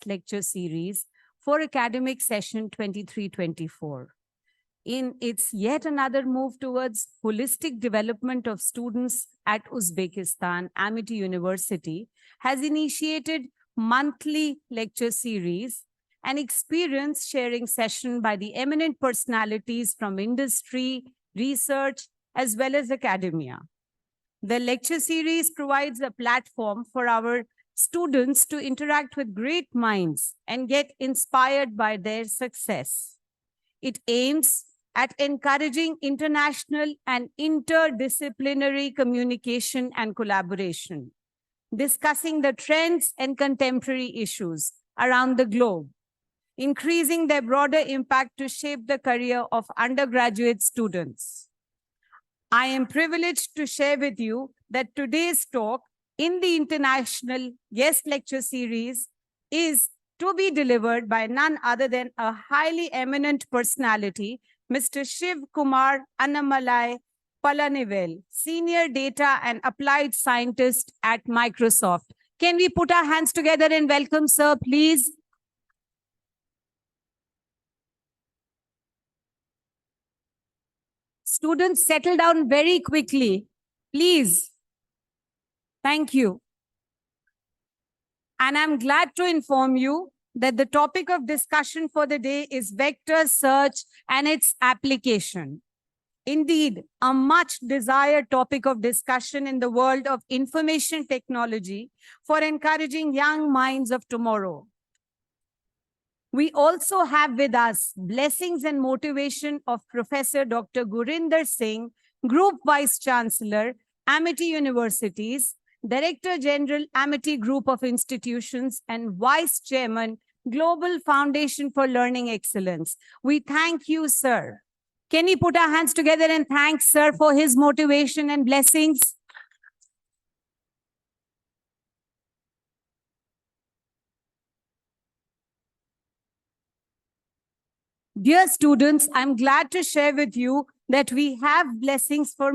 lecture series for academic session 23-24. In its yet another move towards holistic development of students at Uzbekistan, Amity University has initiated monthly lecture series, an experience sharing session by the eminent personalities from industry, research, as well as academia. The lecture series provides a platform for our students to interact with great minds and get inspired by their success. It aims at encouraging international and interdisciplinary communication and collaboration, discussing the trends and contemporary issues around the globe, increasing their broader impact to shape the career of undergraduate students. I am privileged to share with you that today's talk in the International Guest Lecture Series is to be delivered by none other than a highly eminent personality, Mr. Shiv Kumar Annamalai Palanivel, Senior Data and Applied Scientist at Microsoft. Can we put our hands together and welcome, sir, please? Students, settle down very quickly, please. Thank you. And I'm glad to inform you that the topic of discussion for the day is vector search and its application. Indeed, a much desired topic of discussion in the world of information technology for encouraging young minds of tomorrow. We also have with us blessings and motivation of Professor Dr. Gurinder Singh, Group Vice Chancellor, Amity Universities, Director General, Amity Group of Institutions, and Vice Chairman, Global Foundation for Learning Excellence. We thank you, sir. Can we put our hands together and thank sir for his motivation and blessings? Dear students, I'm glad to share with you that we have blessings for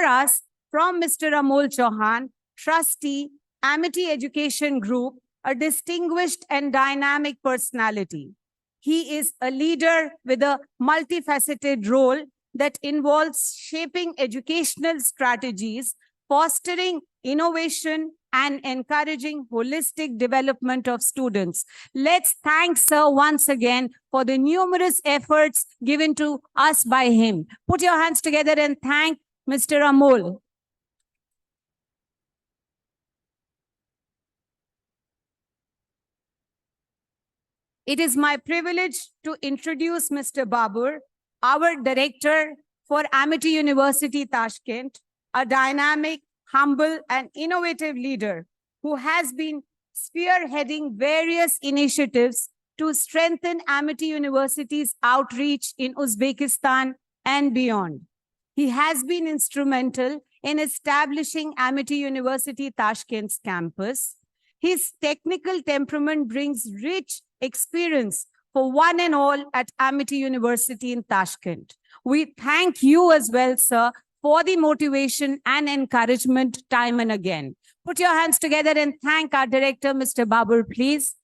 us from Mr. Amol Chauhan, Trustee, Amity Education Group, a distinguished and dynamic personality. He is a leader with a multifaceted role that involves shaping educational strategies, fostering innovation, and encouraging holistic development of students. Let's thank sir once again for the numerous efforts given to us by him. Put your hands together and thank Mr. Amol. It is my privilege to introduce Mr. Babur, our director for Amity University, Tashkent, a dynamic, humble, and innovative leader who has been spearheading various initiatives to strengthen Amity University's outreach in Uzbekistan and beyond. He has been instrumental in establishing Amity University Tashkent's campus. His technical temperament brings rich experience for one and all at Amity University in Tashkent. We thank you as well, sir, for the motivation and encouragement time and again. Put your hands together and thank our director, Mr. Babur, please.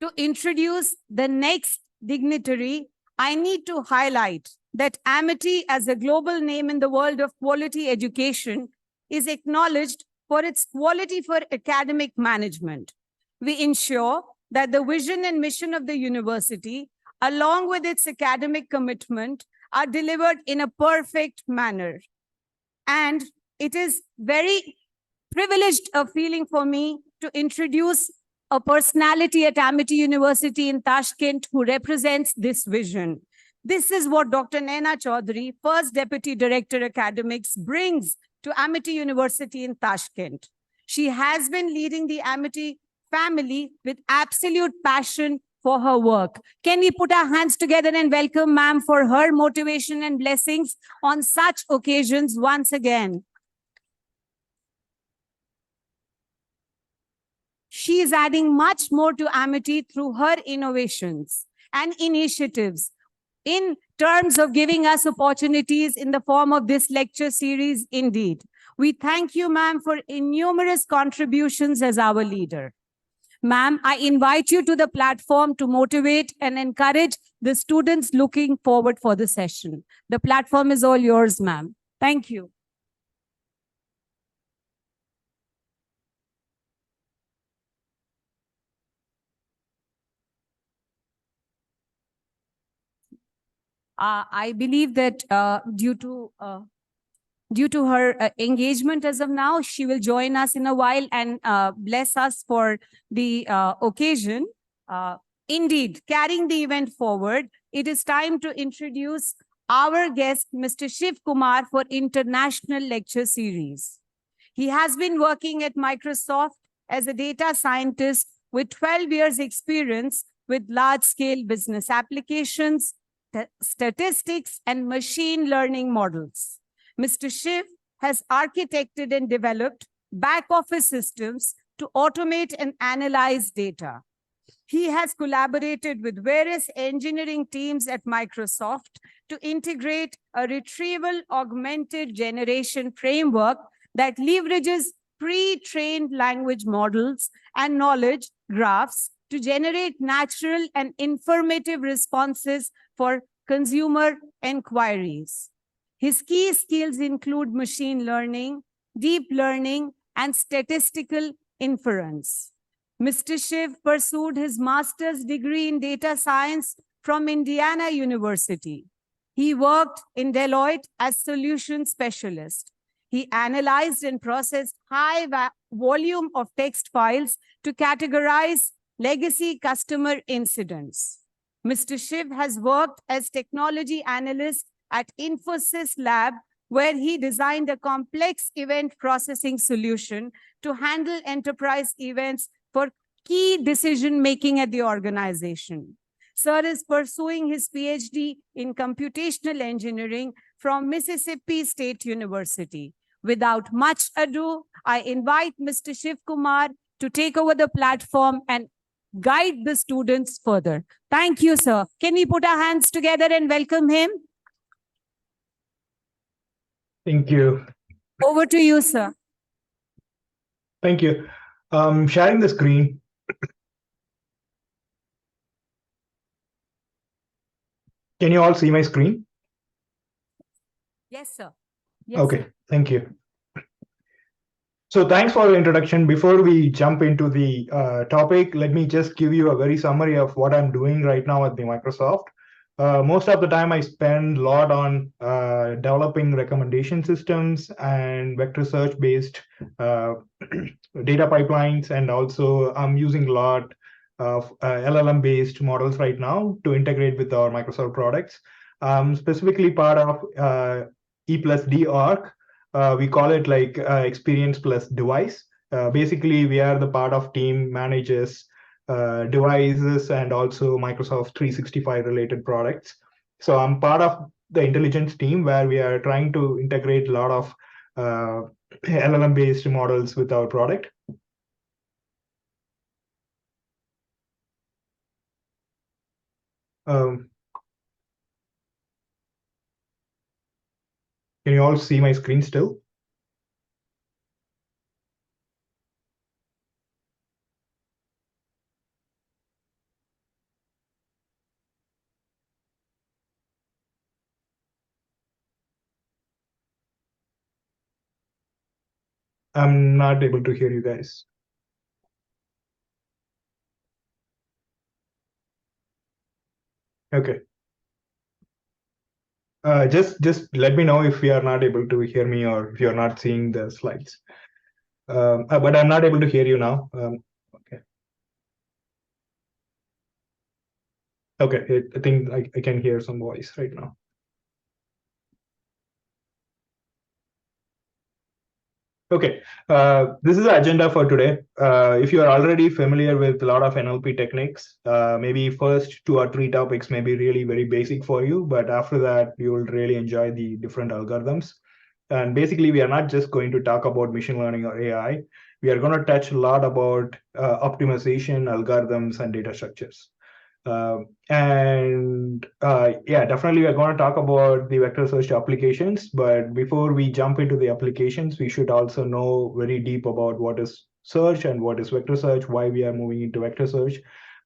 To introduce the next dignitary, I need to highlight that Amity, as a global name in the world of quality education, is acknowledged for its quality for academic management. We ensure that the vision and mission of the university, along with its academic commitment, are delivered in a perfect manner. And it is very privileged a feeling for me to introduce a personality at Amity University in Tashkent who represents this vision. This is what Dr. Naina Chaudhary, First Deputy Director Academics, brings to Amity University in Tashkent. She has been leading the Amity family with absolute passion for her work. Can we put our hands together and welcome ma'am for her motivation and blessings on such occasions once again? She is adding much more to Amity through her innovations and initiatives in terms of giving us opportunities in the form of this lecture series indeed. We thank you, ma'am, for innumerous contributions as our leader. Ma'am, I invite you to the platform to motivate and encourage the students looking forward for the session. The platform is all yours, ma'am. Thank you. I believe that due to her engagement as of now, she will join us in a while and bless us for the occasion. Indeed, carrying the event forward, it is time to introduce our guest, Mr. Shiv Kumar, for International Lecture Series. He has been working at Microsoft as a data scientist with 12 years experience with large-scale business applications, statistics, and machine learning models. Mr. Shiv has architected and developed back-office systems to automate and analyze data. He has collaborated with various engineering teams at Microsoft to integrate a retrieval augmented generation framework that leverages pre-trained language models and knowledge graphs to generate natural and informative responses for consumer inquiries. His key skills include machine learning, deep learning, and statistical inference. Mr. Shiv pursued his master's degree in data science from Indiana University. He worked in Deloitte as solution specialist. He analyzed and processed high volume of text files to categorize legacy customer incidents. Mr. Shiv has worked as technology analyst at Infosys Lab, where he designed a complex event processing solution to handle enterprise events for key decision-making at the organization. Sir is pursuing his PhD in computational engineering from Mississippi State University. Without much ado, I invite Mr. Shiv Kumar to take over the platform and guide the students further. Thank you, sir. Can we put our hands together and welcome him? Thank you. Over to you, sir. Thank you. Sharing the screen. Can you all see my screen? Yes, sir. Yes, okay, sir. Thank you. So thanks for the introduction. Before we jump into the topic, let me just give you a very summary of what I'm doing right now at the Microsoft. Most of the time I spend a lot on developing recommendation systems and vector search based data pipelines. And also I'm using a lot of LLM based models right now to integrate with our Microsoft products. Specifically part of E plus D org. We call it like experience plus device. Basically, we are the part of team manages devices and also Microsoft 365 related products. So I'm part of the intelligence team where we are trying to integrate a lot of LLM based models with our product. Can you all see my screen still? I'm not able to hear you guys. Okay. Just let me know if you are not able to hear me or if you're not seeing the slides. But I'm not able to hear you now. Okay. Okay, I think I can hear some voice right now. Okay, this is the agenda for today. If you are already familiar with a lot of NLP techniques, maybe first 2 or 3 topics may be really very basic for you, but after that, you will really enjoy the different algorithms. And basically, we are not just going to talk about machine learning or AI. We are going to touch a lot about optimization, algorithms, and data structures. Yeah, definitely we're going to talk about the vector search applications, but before we jump into the applications, we should also know very deep about what is search and what is vector search, why we are moving into vector search.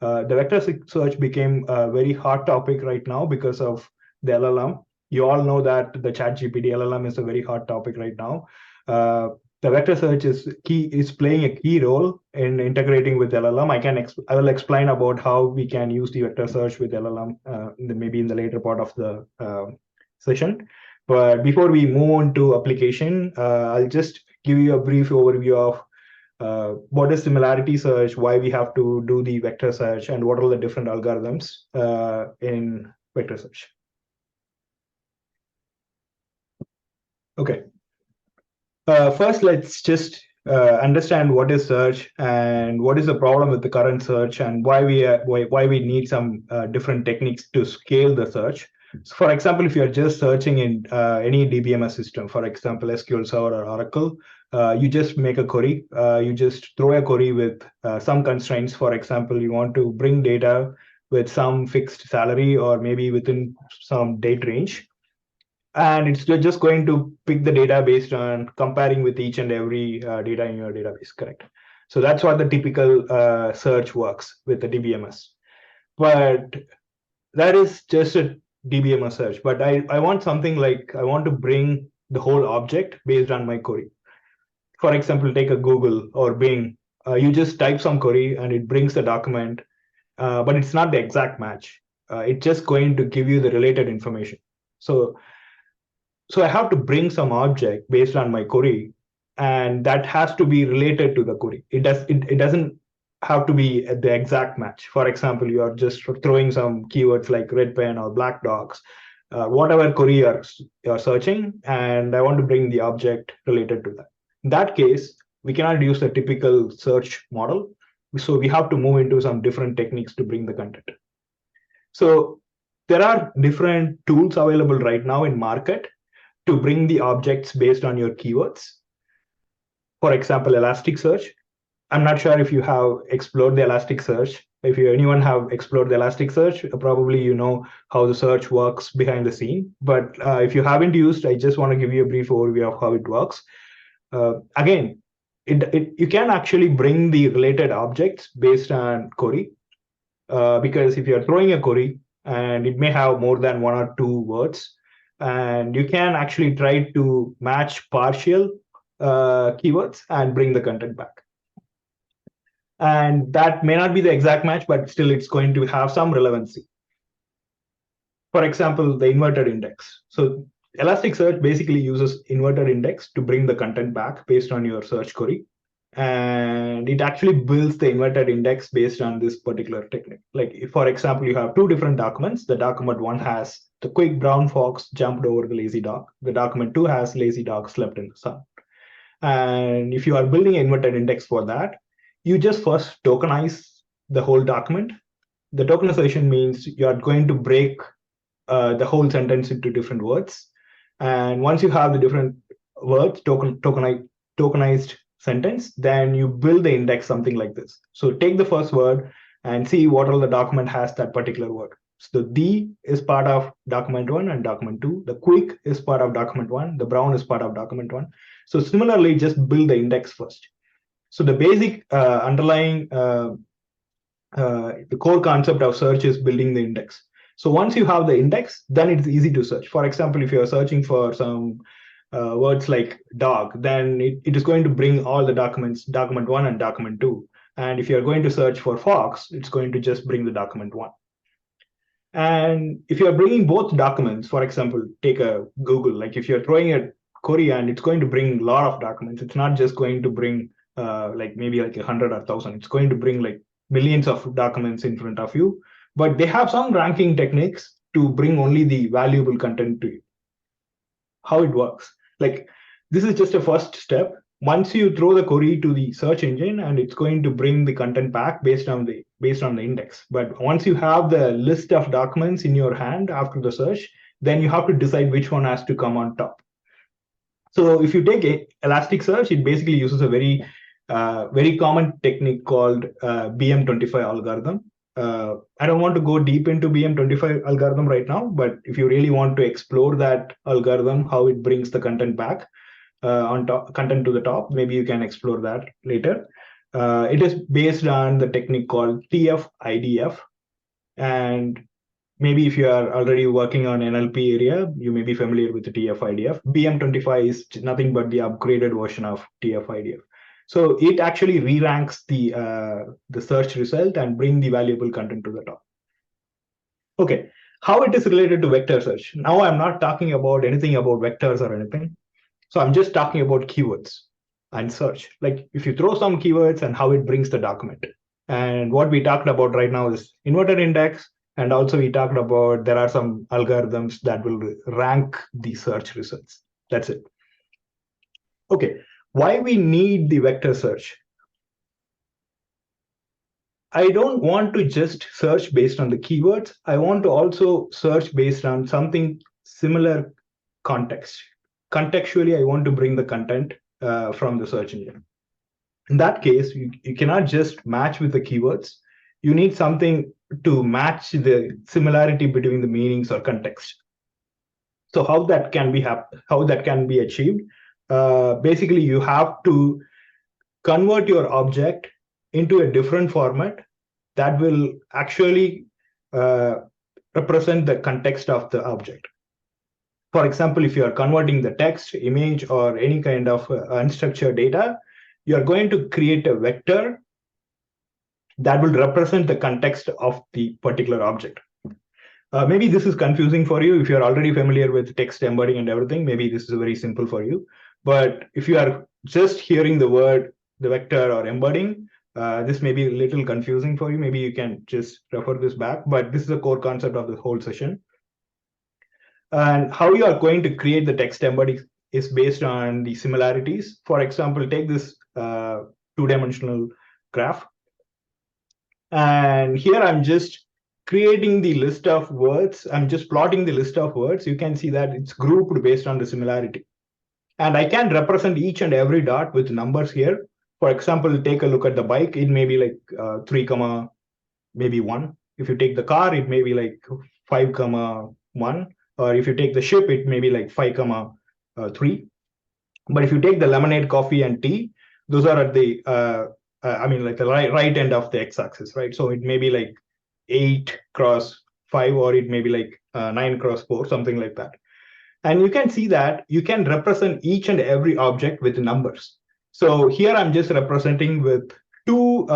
The vector search became a very hot topic right now because of the LLM. You all know that the ChatGPT LLM is a very hot topic right now. The vector search is playing a key role in integrating with LLM. I will explain about how we can use the vector search with LLM maybe in the later part of the session. But before we move on to application, I'll just give you a brief overview of what is similarity search, why we have to do the vector search, and what are the different algorithms in vector search. Okay. First, let's just understand what is search and what is the problem with the current search and why we need some different techniques to scale the search. So for example, if you're just searching in any DBMS system, for example, SQL Server or Oracle, you just make a query. You just throw a query with some constraints. For example, you want to bring data with some fixed salary or maybe within some date range. And it's just going to pick the data based on comparing with each and every data in your database, correct? So that's what the typical search works with the DBMS. But that is just a DBMS search. But I want something like I want to bring the whole object based on my query. For example, take a Google or Bing. You just type some query and it brings the document, but it's not the exact match. It's just going to give you the related information. So I have to bring some object based on my query, and that has to be related to the query. It doesn't have to be the exact match. For example, you are just throwing some keywords like red pen or black dogs, whatever query you're searching, and I want to bring the object related to that. In that case, we cannot use the typical search model. So we have to move into some different techniques to bring the content. So there are different tools available right now in market to bring the objects based on your keywords. For example, Elasticsearch. I'm not sure if you have explored the Elasticsearch. If anyone have explored the Elasticsearch, probably you know how the search works behind the scene. But if you haven't used, I just want to give you a brief overview of how it works. Again, you can actually bring the related objects based on query. Because if you're throwing a query and it may have more than one or two words, and you can actually try to match partial keywords and bring the content back. And that may not be the exact match, but still it's going to have some relevancy. For example, the inverted index. So Elasticsearch basically uses inverted index to bring the content back based on your search query. And it actually builds the inverted index based on this particular technique. Like if, for example, you have two different documents. The document one has the quick brown fox jumped over the lazy dog. The document two has lazy dog slept in the sun. And if you are building an inverted index for that, you just first tokenize the whole document. The tokenization means you are going to break the whole sentence into different words. And once you have the different words, tokenized sentence, then you build the index something like this. So take the first word and see what all the document has that particular word. So the is part of document one and document two. The quick is part of document one. The brown is part of document one. So similarly, just build the index first. So the basic underlying the core concept of search is building the index. So once you have the index, then it's easy to search. For example, if you're searching for some words like dog, then it is going to bring all the documents, document one and document two. And if you're going to search for fox, it's going to just bring the document one. And if you're bringing both documents, for example, take a Google, like if you're throwing a query and it's going to bring a lot of documents, it's not just going to bring like maybe like 100 or 1,000. It's going to bring like millions of documents in front of you. But they have some ranking techniques to bring only the valuable content to you. How it works. Like this is just a first step. Once you throw the query to the search engine and it's going to bring the content back based on the index. But once you have the list of documents in your hand after the search, then you have to decide which one has to come on top. So if you take Elasticsearch, it basically uses a very common technique called BM25 algorithm. I don't want to go deep into BM25 algorithm right now, but if you really want to explore that algorithm, how it brings the content back on top, content to the top, maybe you can explore that later. It is based on the technique called TF-IDF, and maybe if you are already working on NLP area, you may be familiar with the TF-IDF. BM25 is nothing but the upgraded version of TF-IDF. So it actually re-ranks the search result and bring the valuable content to the top. Okay, how it is related to vector search. Now I'm not talking about anything about vectors or anything. So I'm just talking about keywords and search. Like if you throw some keywords and how it brings the document. And what we talked about right now is inverted index. And also we talked about there are some algorithms that will rank the search results. That's it. Okay, why we need the vector search? I don't want to just search based on the keywords. I want to also search based on something similar context. Contextually, I want to bring the content from the search engine. In that case, you cannot just match with the keywords. You need something to match the similarity between the meanings or context. So how that can be achieved? Basically, you have to convert your object into a different format that will actually represent the context of the object. For example, if you are converting the text, image, or any kind of unstructured data, you are going to create a vector that will represent the context of the particular object. Maybe this is confusing for you. If you're already familiar with text embedding and everything, maybe this is very simple for you. But if you are just hearing the word, the vector or embedding, this may be a little confusing for you. Maybe you can just refer this back, but this is the core concept of the whole session. And how you are going to create the text embedding is based on the similarities. For example, take this two-dimensional graph. And here I'm just creating the list of words. I'm just plotting the list of words. You can see that it's grouped based on the similarity. And I can represent each and every dot with numbers here. For example, take a look at the bike. It may be like 3, maybe 1. If you take the car, it may be like 5, 1. Or if you take the ship, it may be like 5, 3. But if you take the lemonade, coffee, and tea, those are at the like the right end of the x-axis, right? So it may be like 8 cross 5, or it may be like 9 cross 4, something like that. And you can see that you can represent each and every object with numbers. So here I'm just representing with two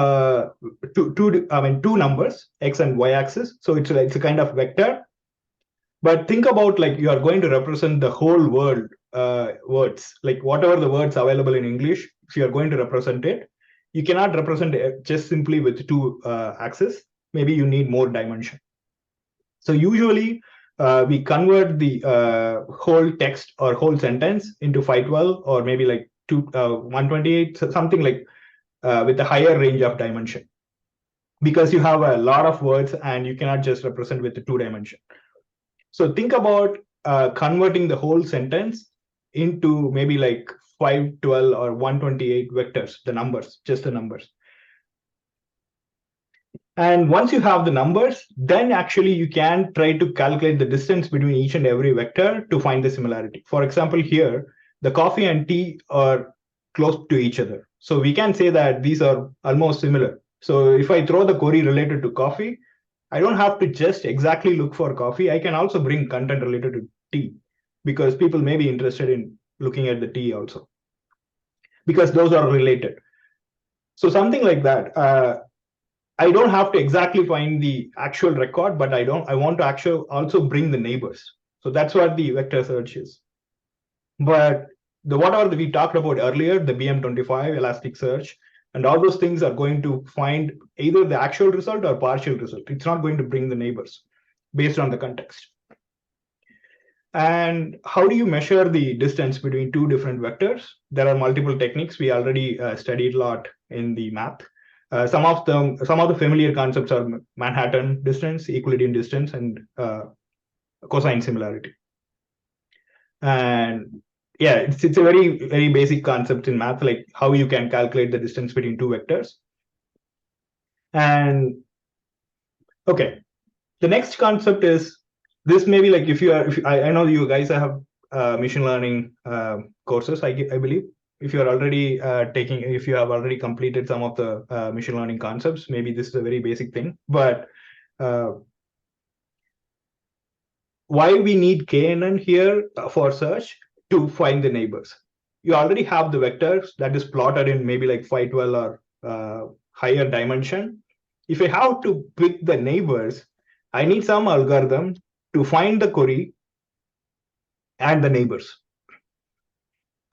numbers, x and y axis. So it's a kind of vector. But think about like you are going to represent the whole world words, like whatever the words available in English. If you are going to represent it, you cannot represent it just simply with two axes. Maybe you need more dimension. So usually we convert the whole text or whole sentence into 512 or maybe like 128, something like with a higher range of dimension, because you have a lot of words and you cannot just represent with the 2 dimension. So think about converting the whole sentence into maybe like 512 or 128 vectors, the numbers, just the numbers. And once you have the numbers, then actually you can try to calculate the distance between each and every vector to find the similarity. For example, here, the coffee and tea are close to each other. So we can say that these are almost similar. So if I throw the query related to coffee, I don't have to just exactly look for coffee. I can also bring content related to tea, because people may be interested in looking at the tea also, because those are related. So something like that. I don't have to exactly find the actual record, but I want to actually also bring the neighbors. So that's what the vector search is. But whatever we talked about earlier, the BM25, Elasticsearch, and all those things are going to find either the actual result or partial result. It's not going to bring the neighbors based on the context. And how do you measure the distance between two different vectors? There are multiple techniques. We already studied a lot in the math. Some of the familiar concepts are Manhattan distance, Euclidean distance, and cosine similarity. And yeah, it's a very basic concept in math, like how you can calculate the distance between two vectors. And Okay. The next concept is this. Maybe like if you are, I know you guys have machine learning courses. I believe if you are already if you have already completed some of the machine learning concepts, maybe this is a very basic thing. But why we need KNN here for search to find the neighbors? You already have the vectors that is plotted in maybe like 512 or higher dimension. If I have to pick the neighbors, I need some algorithm to find the query and the neighbors.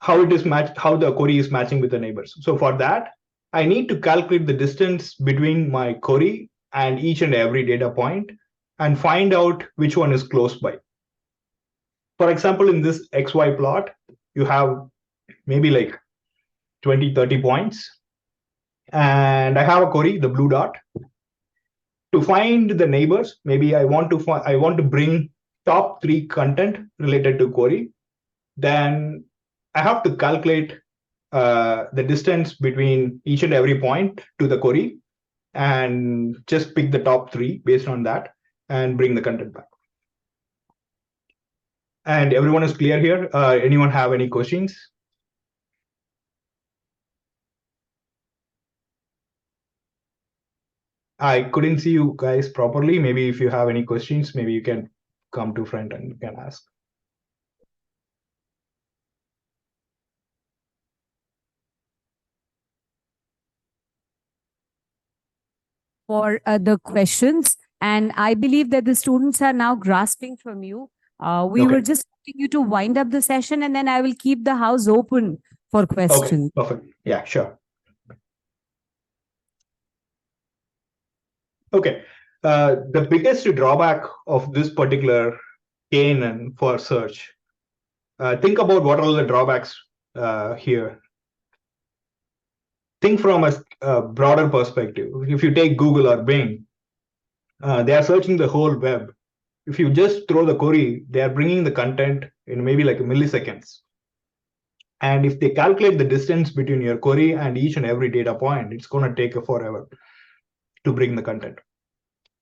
How it is matched, how the query is matching with the neighbors. So for that, I need to calculate the distance between my query and each and every data point and find out which one is close by. For example, in this XY plot, you have maybe like 20, 30 points. And I have a query, the blue dot. To find the neighbors, maybe I want to bring top 3 content related to query. Then I have to calculate the distance between each and every point to the query and just pick the top 3 based on that and bring the content back. And everyone is clear here? Anyone have any questions? I couldn't see you guys properly. Maybe if you have any questions, maybe you can come to front and you can ask. For the questions, and I believe that the students are now grasping from you. We Okay. were just asking you to wind up the session, and then I will keep the house open for Okay, questions. perfect. Yeah, sure. Okay. The biggest drawback of this particular KNN for search, think about what are the drawbacks here. Think from a broader perspective. If you take Google or Bing, they are searching the whole web. If you just throw the query, they are bringing the content in maybe like milliseconds. And if they calculate the distance between your query and each and every data point, it's going to take forever to bring the content.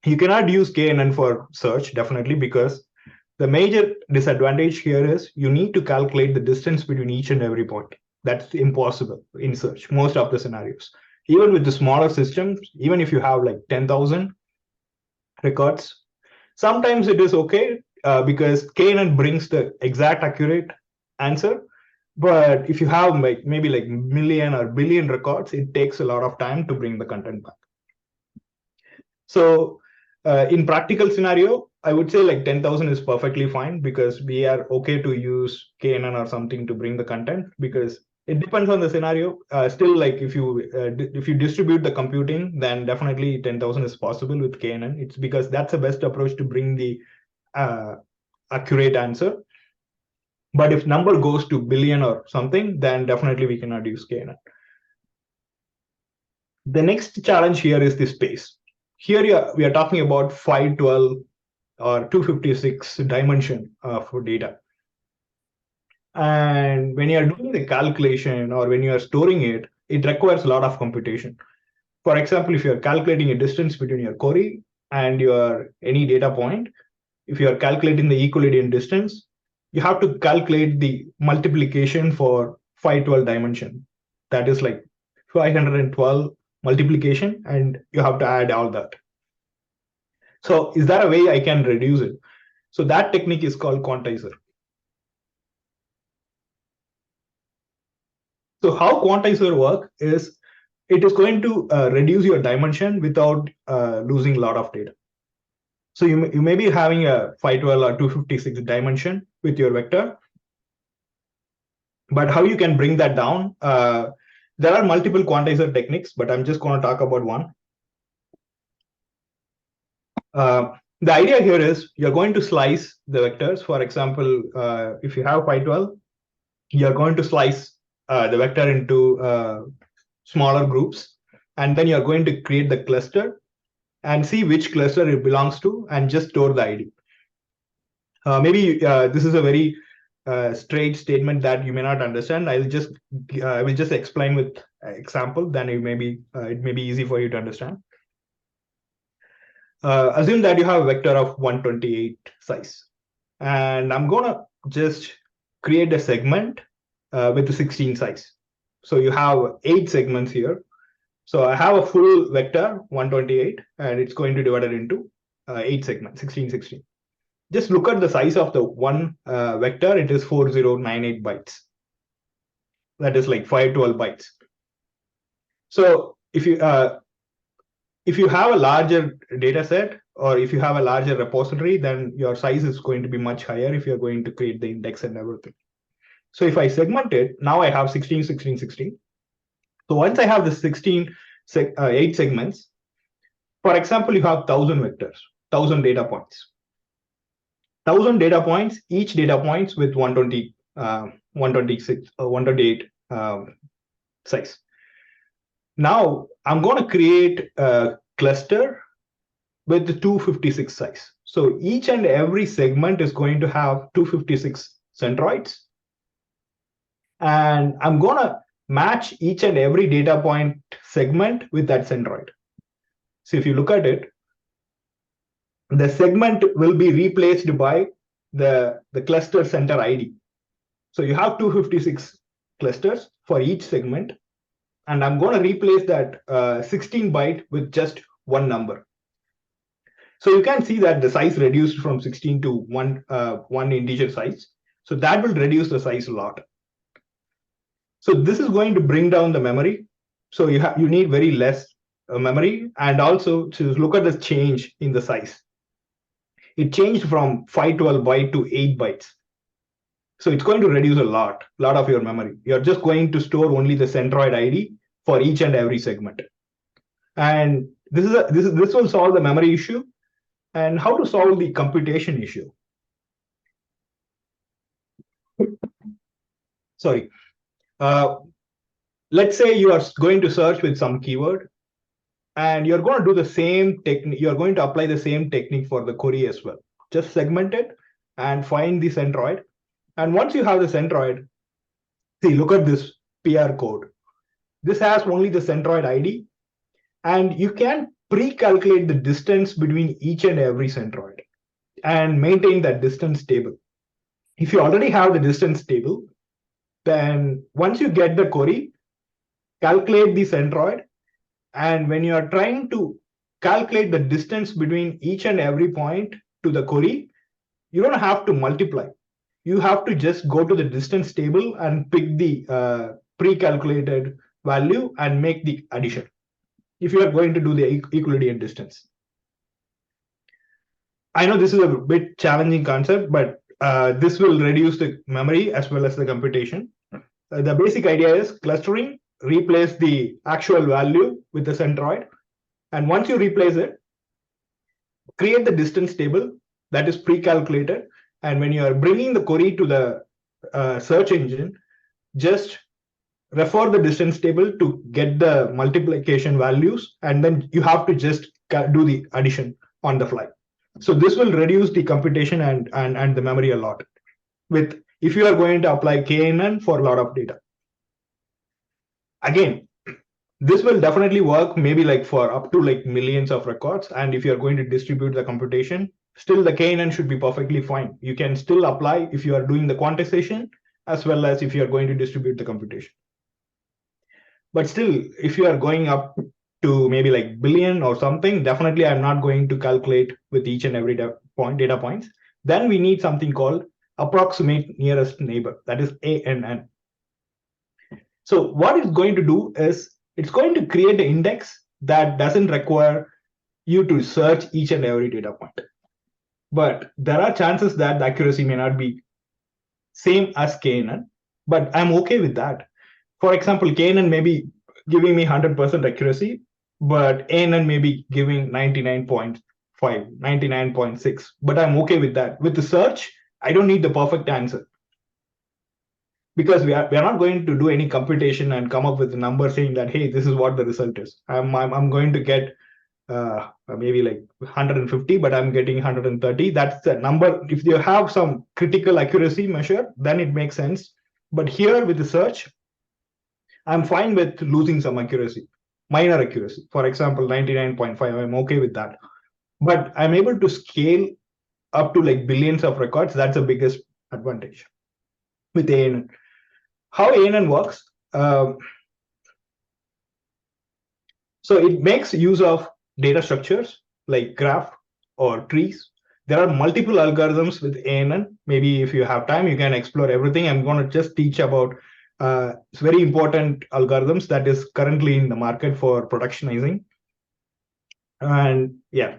You cannot use KNN for search, definitely, because the major disadvantage here is you need to calculate the distance between each and every point. That's impossible in search, most of the scenarios. Even with the smaller systems, even if you have like 10,000 records, sometimes it is okay because KNN brings the exact accurate answer. But if you have like maybe like million or billion records, it takes a lot of time to bring the content back. So in practical scenario, I would say like 10,000 is perfectly fine because we are okay to use KNN or something to bring the content because it depends on the scenario. Still, like if you distribute the computing, then definitely 10,000 is possible with KNN. It's because that's the best approach to bring the accurate answer. But if number goes to billion or something, then definitely we cannot use KNN. The next challenge here is the space. Here we are talking about 512 or 256 dimension for data. And when you are doing the calculation or when you are storing it, it requires a lot of computation. For example, if you are calculating a distance between your query and your any data point, if you are calculating the Euclidean distance, you have to calculate the multiplication for 512 dimension. That is like 512 multiplication, and you have to add all that. So is there a way I can reduce it? So that technique is called quantizer. So how quantizer work is it is going to reduce your dimension without losing a lot of data. So you may be having a 512 or 256 dimension with your vector, but how you can bring that down? There are multiple quantizer techniques, but I'm just going to talk about one. The idea here is you're going to slice the vectors. For example, if you have 512, you're going to slice the vector into smaller groups, and then you're going to create the cluster and see which cluster it belongs to and just store the ID. Maybe this is a very straight statement that you may not understand. I will just explain with example. Then it may be easy for you to understand. assume that you have a vector of 128 size. And I'm going to just create a segment with the 16 size. So you have 8 segments here. So I have a full vector 128, and it's going to divide it into 8 segments, 16, 16. Just look at the size of the one vector. It is 4098 bytes. That is like 512 bytes. So if you have a larger data set, or if you have a larger repository, then your size is going to be much higher if you're going to create the index and everything. So if I segment it, now I have 16, 16, 16. So once I have the 8 segments, for example, you have 1000 vectors, 1000 data points. 1000 data points, each data points with 128 size. Now I'm going to create a cluster with the 256 size. So each and every segment is going to have 256 centroids. And I'm going to match each and every data point segment with that centroid. So if you look at it, the segment will be replaced by the cluster center ID. So you have 256 clusters for each segment. And I'm going to replace that 16 byte with just one number. So you can see that the size reduced from 16 to one integer size. So that will reduce the size a lot. So this is going to bring down the memory. So you need very less memory. And also to look at the change in the size. It changed from 512 byte to 8 bytes. So it's going to reduce a lot of your memory. You're just going to store only the centroid ID for each and every segment. And this will solve the memory issue. And how to solve the computation issue? Sorry. Let's say you are going to search with some keyword, and you're going to do the same technique. You're going to apply the same technique for the query as well. Just segment it and find the centroid. And once you have the centroid, see, look at this PR code. This has only the centroid ID, and you can pre-calculate the distance between each and every centroid and maintain that distance table. If you already have the distance table, then once you get the query, calculate the centroid. And when you are trying to calculate the distance between each and every point to the query, you don't have to multiply. You have to just go to the distance table and pick the pre-calculated value and make the addition if you are going to do the Euclidean distance. I know this is a bit challenging concept, but this will reduce the memory as well as the computation. The basic idea is clustering, replace the actual value with the centroid. And once you replace it, create the distance table that is pre-calculated. And when you are bringing the query to the search engine, just refer the distance table to get the multiplication values, and then you have to just do the addition on the fly. So this will reduce the computation and the memory a lot if you are going to apply KNN for a lot of data. Again, this will definitely work maybe like for up to like millions of records. And if you're going to distribute the computation, still the KNN should be perfectly fine. You can still apply if you are doing the quantization as well as if you are going to distribute the computation. But still, if you are going up to maybe like billion or something, definitely I'm not going to calculate with each and every data points. Then we need something called approximate nearest neighbor, that is ANN. So what it's going to do is it's going to create an index that doesn't require you to search each and every data point. But there are chances that the accuracy may not be same as KNN, but I'm okay with that. For example, KNN may be giving me 100% accuracy, but ANN may be giving 99.5, 99.6, but I'm okay with that. With the search, I don't need the perfect answer, because we are not going to do any computation and come up with a number saying that, hey, this is what the result is. I'm going to get maybe like 150, but I'm getting 130. That's the number. If you have some critical accuracy measure, then it makes sense. But here with the search, I'm fine with losing some accuracy, minor accuracy. For example, 99.5, I'm okay with that. but I'm able to scale up to like billions of records. That's the biggest advantage with ANN. How ANN works? So it makes use of data structures like graph or trees. There are multiple algorithms with ANN. Maybe if you have time, you can explore everything. I'm going to just teach about very important algorithms that is currently in the market for productionizing. And yeah,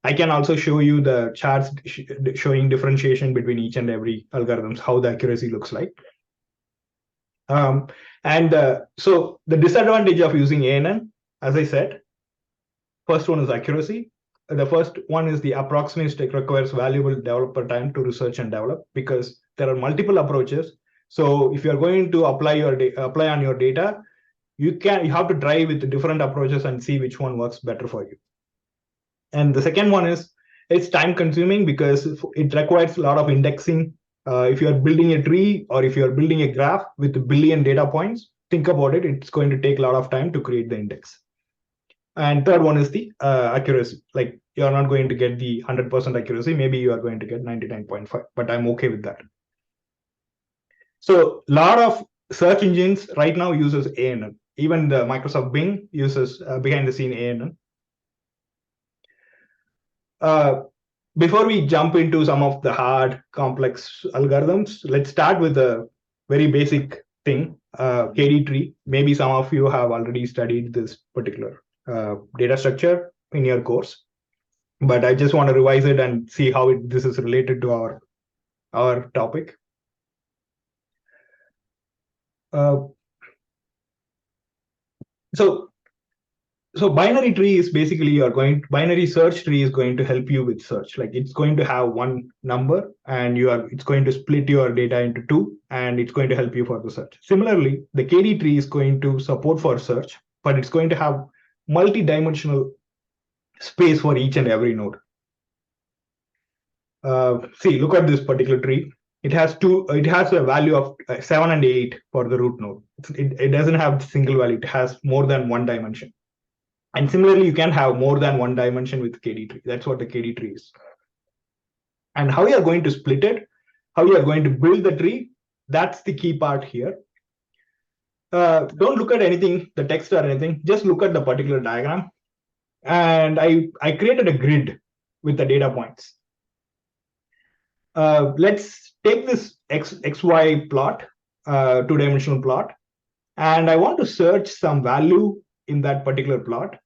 I can also show you the charts showing differentiation between each and every algorithms, how the accuracy looks like. So the disadvantage of using ANN, as I said, first one is accuracy. The first one is the approximation requires valuable developer time to research and develop because there are multiple approaches. So if you are going to apply on your data, you have to try with different approaches and see which one works better for you. And the second one is it's time consuming because it requires a lot of indexing. If you are building a tree or if you are building a graph with a billion data points, think about it. It's going to take a lot of time to create the index. And third one is the accuracy. Like you're not going to get the 100% accuracy. Maybe you are going to get 99.5, but I'm okay with that. So a lot of search engines right now uses ANN. Even the Microsoft Bing uses behind the scene ANN. Before we jump into some of the hard, complex algorithms, let's start with a very basic thing, KD tree. Maybe some of you have already studied this particular data structure in your course, but I just want to revise it and see how this is related to our topic. So binary tree is basically binary search tree is going to help you with search. Like it's going to have one number and it's going to split your data into two and it's going to help you for the search. Similarly, the KD tree is going to support for search, but it's going to have multi-dimensional space for each and every node. See, look at this particular tree. It has a value of 7 and 8 for the root node. It doesn't have single value. It has more than one dimension. And similarly, you can have more than one dimension with KD tree. That's what the KD tree is. And how you are going to split it, how you are going to build the tree, that's the key part here. Don't look at anything, the text or anything, just look at the particular diagram. And I created a grid with the data points. Let's take this XY plot, two-dimensional plot, and I want to search some value in that particular plot.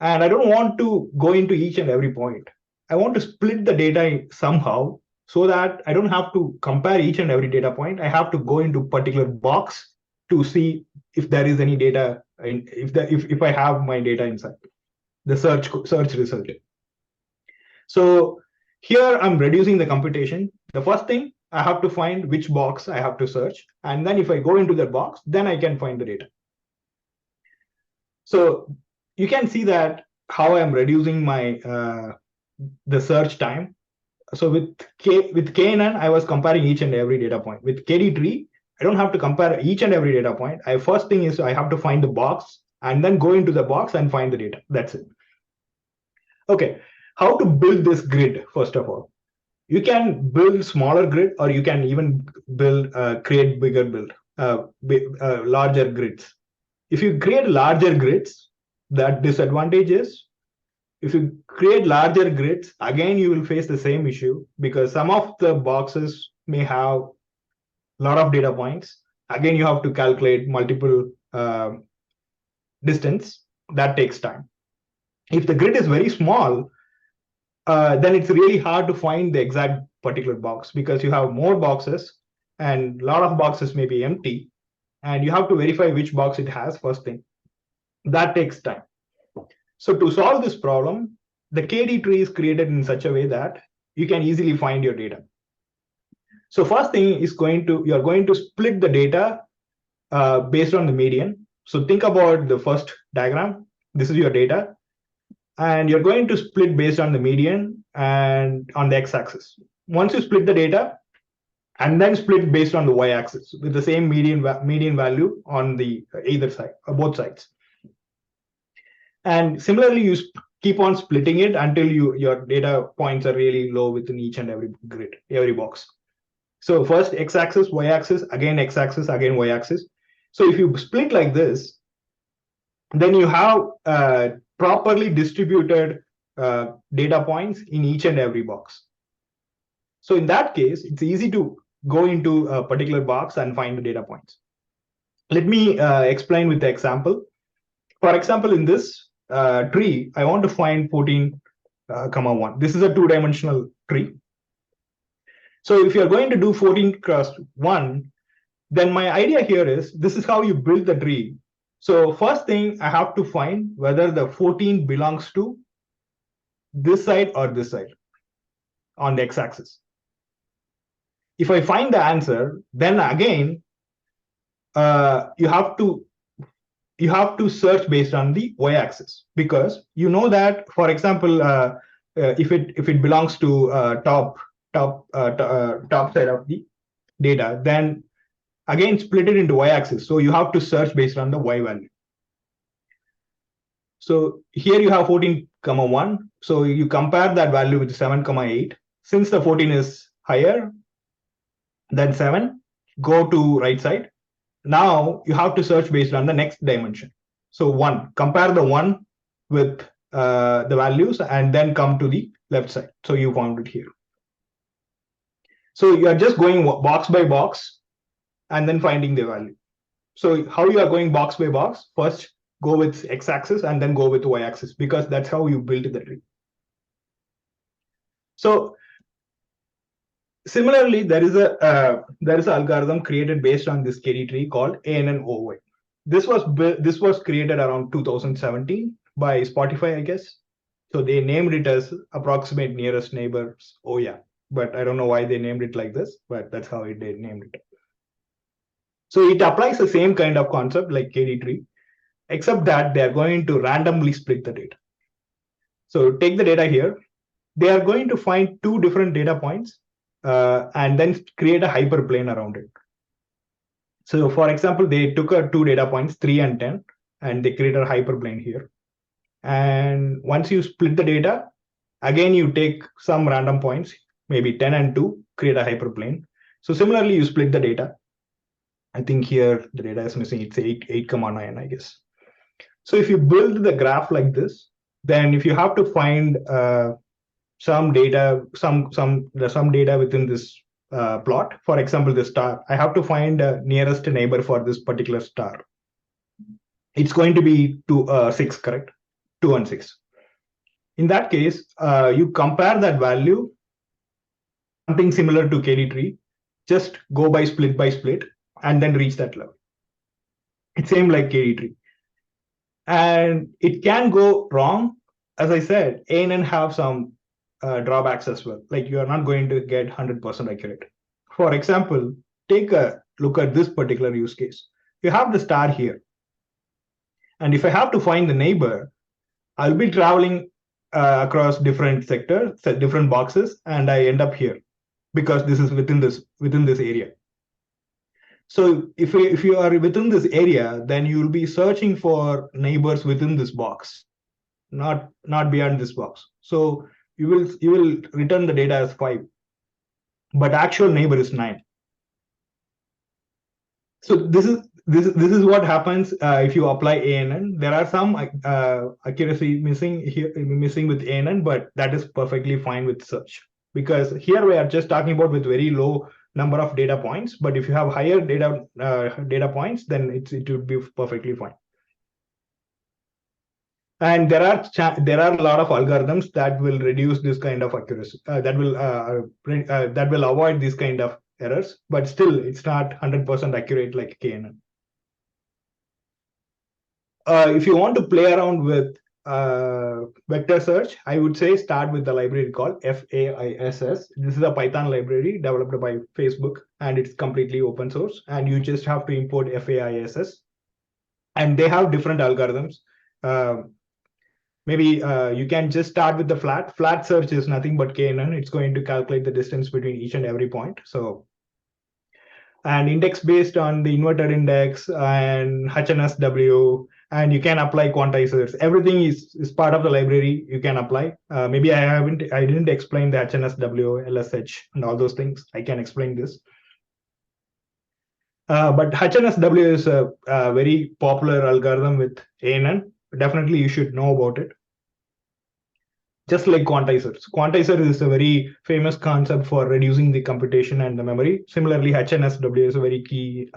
And I don't want to go into each and every point. I want to split the data somehow so that I don't have to compare each and every data point. I have to go into particular box to see if there is any data, if I have my data inside the search result. So here I'm reducing the computation. The first thing, I have to find which box I have to search. And then if I go into that box, then I can find the data. So you can see that how I'm reducing my the search time. So with KNN, I was comparing each and every data point. With KD tree, I don't have to compare each and every data point. First thing is I have to find the box and then go into the box and find the data. That's it. Okay, how to build this grid, first of all? You can build smaller grid or you can even create bigger larger grids. If you create larger grids, that disadvantage is if you create larger grids, again, you will face the same issue because some of the boxes may have a lot of data points. Again, you have to calculate multiple distance. That takes time. If the grid is very small, then it's really hard to find the exact particular box because you have more boxes and a lot of boxes may be empty. And you have to verify which box it has first thing. That takes time. So to solve this problem, the KD tree is created in such a way that you can easily find your data. So first thing is you are going to split the data based on the median. So think about the first diagram. This is your data. And you're going to split based on the median and on the x-axis. Once you split the data, and then split based on the y-axis with the same median value on the either side or both sides. And similarly, you keep on splitting it until your data points are really low within each and every grid, every box. So first x-axis, y-axis, again x-axis, again y-axis. So if you split like this, then you have properly distributed data points in each and every box. So in that case, it's easy to go into a particular box and find the data points. Let me explain with the example. For example, in this tree, I want to find 14, 1. This is a two-dimensional tree. So if you're going to do 14 cross 1, then my idea here is this is how you build the tree. So first thing, I have to find whether the 14 belongs to this side or this side on the x-axis. If I find the answer, then again, you have to search based on the y-axis, because you know that, for example, if it belongs to top side of the data, then again split it into y-axis. So you have to search based on the y value. So here you have 14, 1. So you compare that value with 7, 8. Since the 14 is higher than 7, go to right side. Now you have to search based on the next dimension. So 1, compare the 1 with the values and then come to the left side. So you found it here. So you are just going box by box and then finding the value. So how you are going box by box? First, go with x-axis and then go with y-axis, because that's how you build the tree. So similarly, there is an algorithm created based on this KD tree called ANN-OY. This was created around 2017 by Spotify, I guess. So they named it as approximate nearest neighbors OYA, but I don't know why they named it like this, but that's how they named it. So it applies the same kind of concept like KD tree, except that they are going to randomly split the data. So take the data here. They are going to find 2 different data points and then create a hyperplane around it. So for example, they took 2 data points, 3 and 10, and they created a hyperplane here. And once you split the data, again, you take some random points, maybe 10 and 2, create a hyperplane. So similarly, you split the data. I think here the data is missing. It's 8, 9, I guess. So if you build the graph like this, then if you have to find some data within this plot, for example, the star, I have to find a nearest neighbor for this particular star. It's going to be 6, correct? 2 and 6. In that case, you compare that value, something similar to KD tree, just go by split, and then reach that level. It's same like KD tree. And it can go wrong. As I said, ANN have some drawbacks as well. Like you are not going to get 100% accurate. For example, take a look at this particular use case. You have the star here. And if I have to find the neighbor, I'll be traveling across different sectors, different boxes, and I end up here because this is within this area. So if you are within this area, then you will be searching for neighbors within this box, not beyond this box. So you will return the data as 5, but actual neighbor is 9. So this is what happens if you apply ANN. There are some accuracy missing with ANN, but that is perfectly fine with search, because here we are just talking about with very low number of data points. But if you have higher data points, then it would be perfectly fine. And there are a lot of algorithms that will reduce this kind of accuracy, that will avoid this kind of errors, but still it's not 100% accurate like KNN. If you want to play around with vector search, I would say start with the library called FAISS. This is a Python library developed by Facebook, and it's completely open source. And you just have to import FAISS, and they have different algorithms. Maybe you can just start with the flat search is nothing but KNN. It's going to calculate the distance between each and every point. So and index based on the inverted index and HNSW, and you can apply quantizers. Everything is part of the library. You can apply. Maybe I didn't explain the HNSW, LSH, and all those things. I can explain this. But HNSW is a very popular algorithm with ANN. Definitely, you should know about it. Just like quantizers. Quantizer is a very famous concept for reducing the computation and the memory. Similarly, HNSW is a very key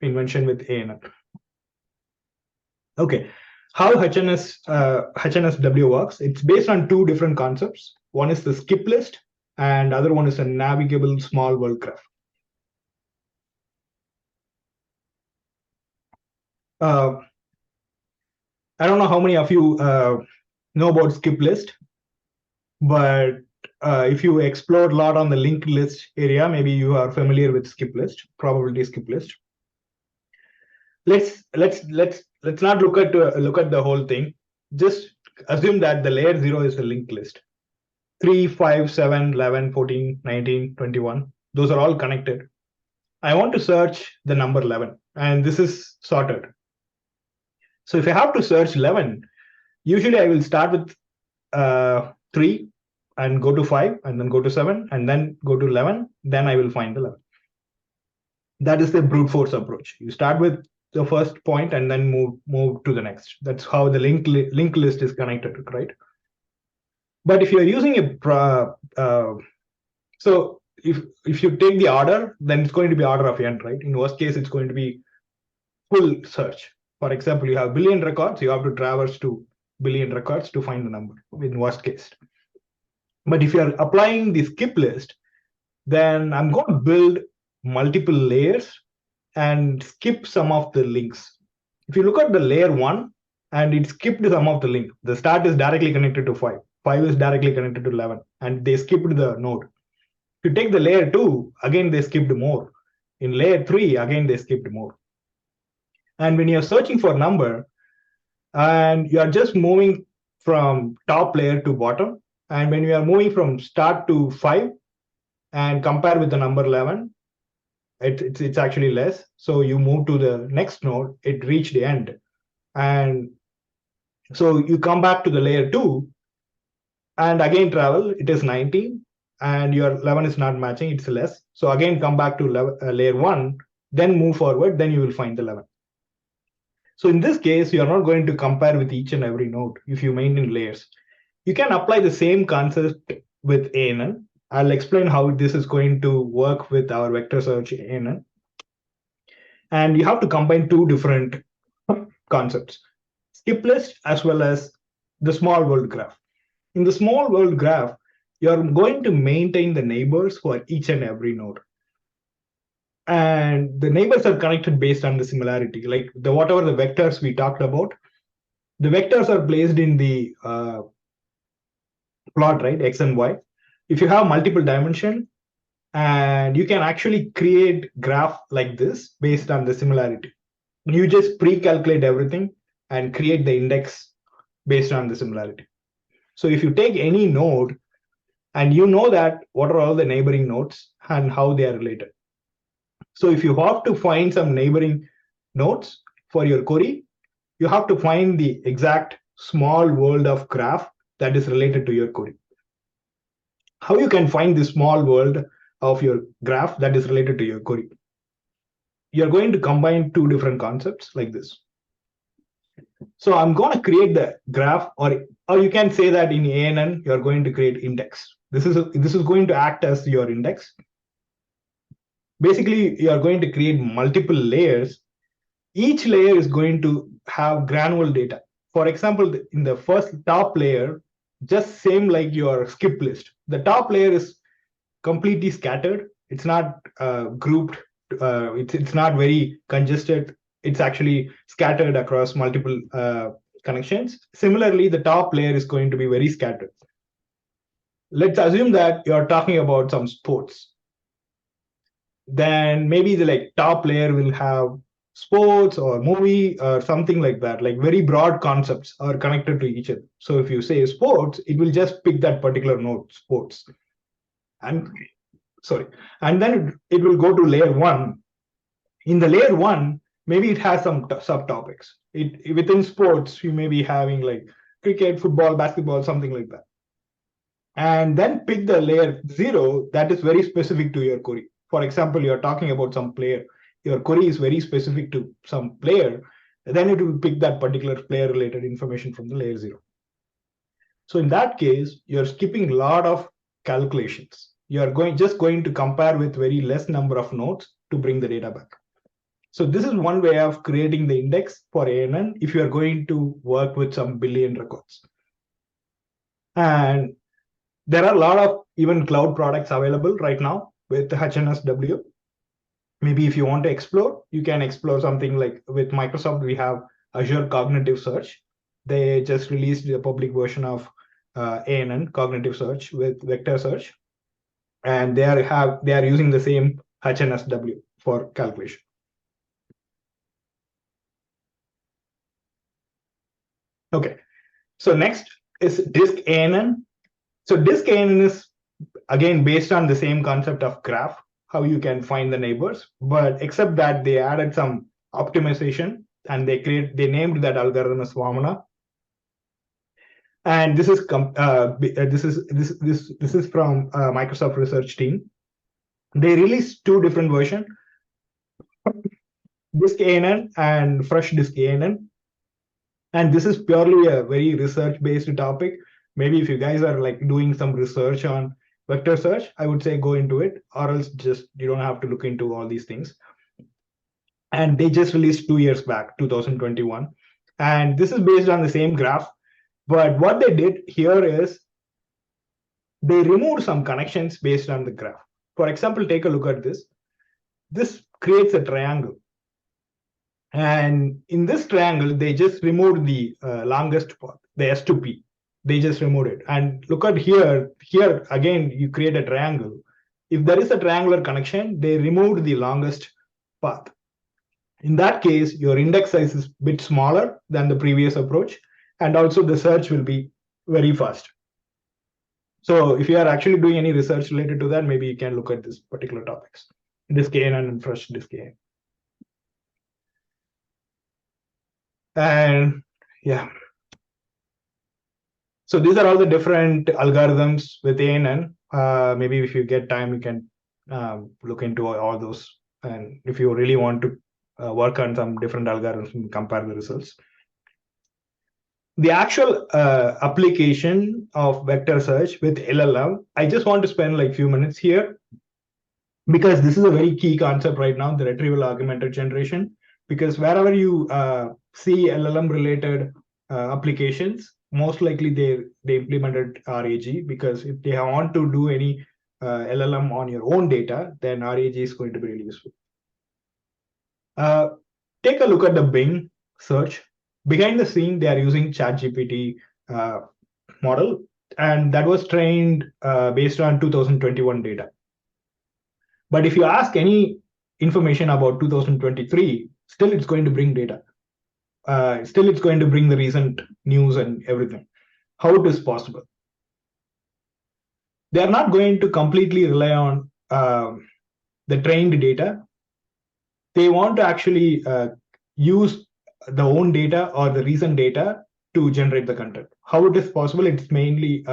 invention with ANN. Okay, how HNSW works? It's based on two different concepts. One is the skip list, and other one is a navigable small world graph. I don't know how many of you know about skip list, but if you explore a lot on the linked list area, maybe you are familiar with skip list, probability skip list. Let's not look at the whole thing. Just assume that the layer 0 is a linked list. 3, 5, 7, 11, 14, 19, 21. Those are all connected. I want to search the number 11, and this is sorted. So if I have to search 11, usually I will start with 3 and go to 5 and then go to 7 and then go to 11. Then I will find 11. That is the brute force approach. You start with the first point and then move to the next. That's how the link list is connected, right? But if you're using so if you take the order, then it's going to be order of n, right? In worst case, it's going to be full search. For example, you have billion records, you have to traverse to billion records to find the number in worst case. But if you're applying the skip list, then I'm going to build multiple layers and skip some of the links. If you look at the layer 1 and it skipped some of the link, the start is directly connected to 5. 5 is directly connected to 11, and they skipped the node. If you take the layer 2, again, they skipped more. In layer 3, again, they skipped more. And when you're searching for number, and you're just moving from top layer to bottom, and when you are moving from start to 5 and compare with the number 11, it's actually less. So you move to the next node, it reached the end. And so you come back to the layer 2 and again travel, it is 19, and your 11 is not matching, it's less. So again, come back to layer 1, then move forward, then you will find the 11. So in this case, you are not going to compare with each and every node if you maintain layers. You can apply the same concept with ANN. I'll explain how this is going to work with our vector search ANN. And you have to combine two different concepts, skip list as well as the small world graph. In the small world graph, you're going to maintain the neighbors for each and every node. And the neighbors are connected based on the similarity, like whatever the vectors we talked about, the vectors are placed in the plot, right, x and y. If you have multiple dimension, and you can actually create graph like this based on the similarity. You just pre-calculate everything and create the index based on the similarity. So if you take any node and you know that what are all the neighboring nodes and how they are related. So if you have to find some neighboring nodes for your query, you have to find the exact small world of graph that is related to your query. How you can find the small world of your graph that is related to your query? You're going to combine two different concepts like this. So I'm going to create the graph, or you can say that in ANN, you're going to create index. This is going to act as your index. Basically, you're going to create multiple layers. Each layer is going to have granular data. For example, in the first top layer, just same like your skip list. The top layer is completely scattered. It's not grouped. It's not very congested. It's actually scattered across multiple connections. Similarly, the top layer is going to be very scattered. Let's assume that you're talking about some sports. Then maybe the top layer will have sports or movie or something like that, like very broad concepts are connected to each other. So if you say sports, it will just pick that particular node, sports. And then it will go to layer 1 In the layer one, maybe it has some subtopics. Within sports, you may be having like cricket, football, basketball, something like that. And then pick the layer zero that is very specific to your query. For example, you're talking about some player, your query is very specific to some player, then it will pick that particular player related information from the layer zero. So in that case, you're skipping a lot of calculations. You're just going to compare with very less number of nodes to bring the data back. So this is one way of creating the index for ANN if you are going to work with some billion records. And there are a lot of even cloud products available right now with HNSW. Maybe if you want to explore, you can explore something like with Microsoft, we have Azure Cognitive Search. They just released the public version of ANN Cognitive Search with vector search. And they are using the same HNSW for calculation. Okay, so next is disk ANN. So disk ANN is again based on the same concept of graph, how you can find the neighbors, but except that they added some optimization and they named that algorithm as Vamana. And this is from Microsoft research team. They released two different versions, disk ANN and fresh disk ANN. And this is purely a very research-based topic. Maybe if you guys are like doing some research on vector search, I would say go into it, or else just you don't have to look into all these things. And they just released 2 years back, 2021. And this is based on the same graph. But what they did here is they removed some connections based on the graph. For example, take a look at this. This creates a triangle. And in this triangle, they just removed the longest path, the S2P. They just removed it. And look at here. Here, again, you create a triangle. If there is a triangular connection, they removed the longest path. In that case, your index size is a bit smaller than the previous approach. And also the search will be very fast. So if you are actually doing any research related to that, maybe you can look at this particular topics. Disk ANN and fresh disk ANN. And yeah. So these are all the different algorithms with ANN. Maybe if you get time, you can look into all those. And if you really want to work on some different algorithms and compare the results. The actual application of vector search with LLM, I just want to spend like a few minutes here because this is a very key concept right now, the retrieval augmented generation. Because wherever you see LLM related applications, most likely they implemented RAG, because if they want to do any LLM on your own data, then RAG is going to be really useful. Take a look at the Bing search. Behind the scene, they are using ChatGPT model, and that was trained based on 2021 data. But if you ask any information about 2023, still it's going to bring data. Still it's going to bring the recent news and everything. How it is possible? They are not going to completely rely on the trained data. They want to actually use the own data or the recent data to generate the content. How it is possible? It's mainly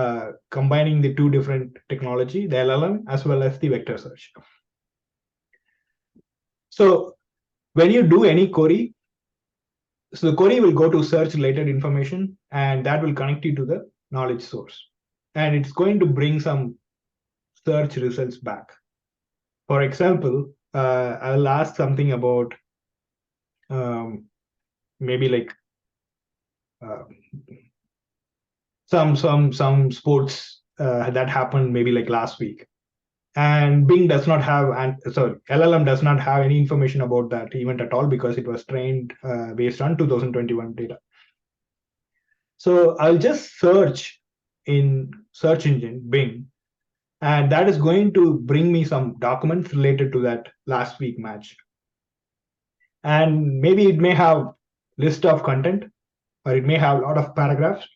combining the two different technology, the LLM as well as the vector search. So when you do any query, so the query will go to search related information, and that will connect you to the knowledge source. And it's going to bring some search results back. For example, I'll ask something about maybe like some sports that happened maybe like last week, and Bing does not have, and sorry, LLM does not have any information about that event at all because it was trained based on 2021 data. So I'll just search in search engine Bing, and that is going to bring me some documents related to that last week match. And maybe it may have list of content, or it may have a lot of paragraphs.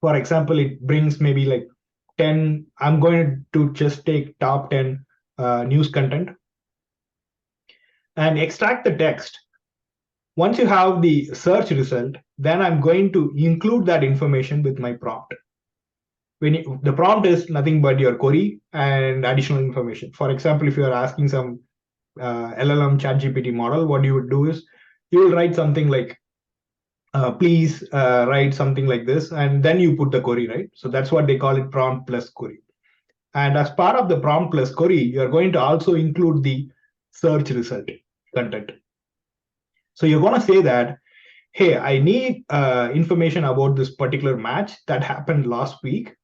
For example, it brings maybe like 10, I'm going to just take top 10 news content. and extract the text. Once you have the search result, then I'm going to include that information with my prompt. The prompt is nothing but your query and additional information. For example, if you are asking some LLM ChatGPT model, what you would do is you will write something like, please write something like this, and then you put the query, right? So that's what they call it, prompt plus query. And as part of the prompt plus query, you're going to also include the search result content. So you're going to say that, hey, I need information about this particular match that happened last week.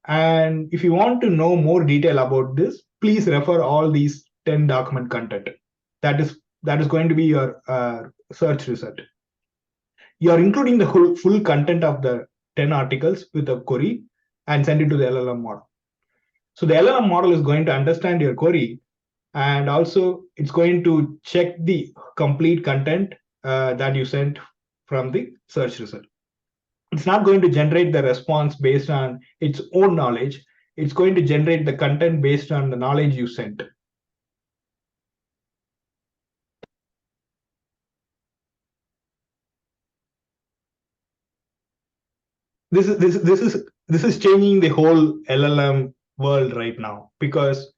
And if you want to know more detail about this, please refer all these 10 document content. That is going to be your search result. You're including the full content of the 10 articles with a query and send it to the LLM model. So the LLM model is going to understand your query, and also it's going to check the complete content that you sent from the search result. It's not going to generate the response based on its own knowledge. It's going to generate the content based on the knowledge you sent. This is changing the whole LLM world right now, because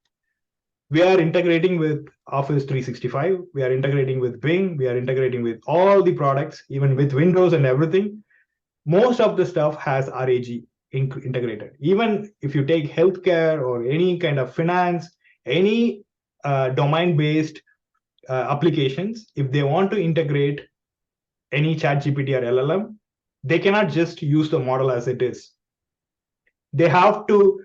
we are integrating with Office 365, we are integrating with Bing, we are integrating with all the products, even with Windows and everything. Most of the stuff has RAG integrated. Even if you take healthcare or any kind of finance, any domain-based applications, if they want to integrate any ChatGPT or LLM, they cannot just use the model as it is. They have to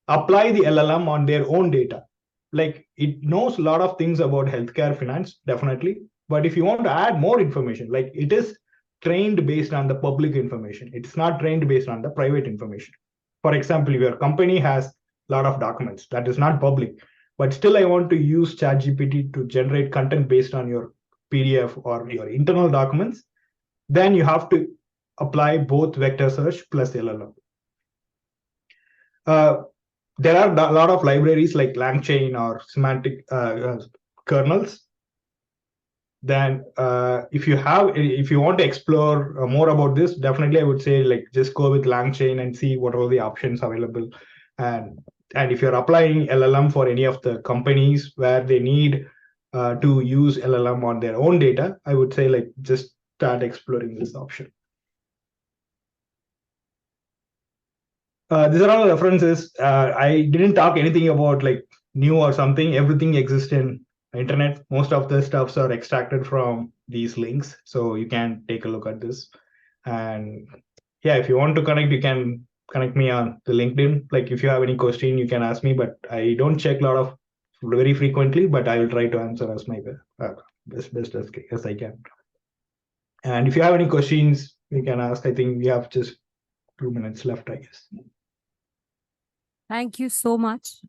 apply the LLM on their own data. Like, it knows a lot of things about healthcare finance, definitely. But if you want to add more information, like, it is trained based on the public information. It's not trained based on the private information. For example, if your company has a lot of documents that is not public, but still I want to use ChatGPT to generate content based on your PDF or your internal documents, then you have to apply both vector search plus LLM. There are a lot of libraries like LangChain or semantic kernels. Then if you want to explore more about this, definitely I would say, like, just go with LangChain and see what are the options available. And if you're applying LLM for any of the companies where they need to use LLM on their own data, I would say, like, just start exploring this option. These are all references. I didn't talk anything about like new or something. Everything exists in internet. Most of the stuffs are extracted from these links, so you can take a look at this. And yeah, if you want to connect, you can connect me on the LinkedIn. Like, if you have any question, you can ask me, but I don't check a lot of very frequently, but I will try to answer as my best as I can. And if you have any questions, you can ask. I think we have just 2 minutes left, I guess. Thank you so much.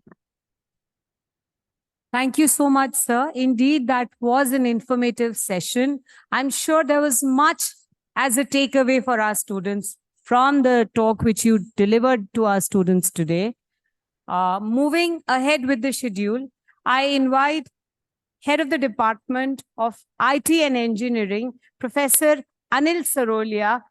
Thank you so much, sir. Indeed, that was an informative session. I'm sure there was much as a takeaway for our students from the talk which you delivered to our students today. Moving ahead with the schedule, I invite Head of the Department of IT and Engineering, Professor Anil Sarolia,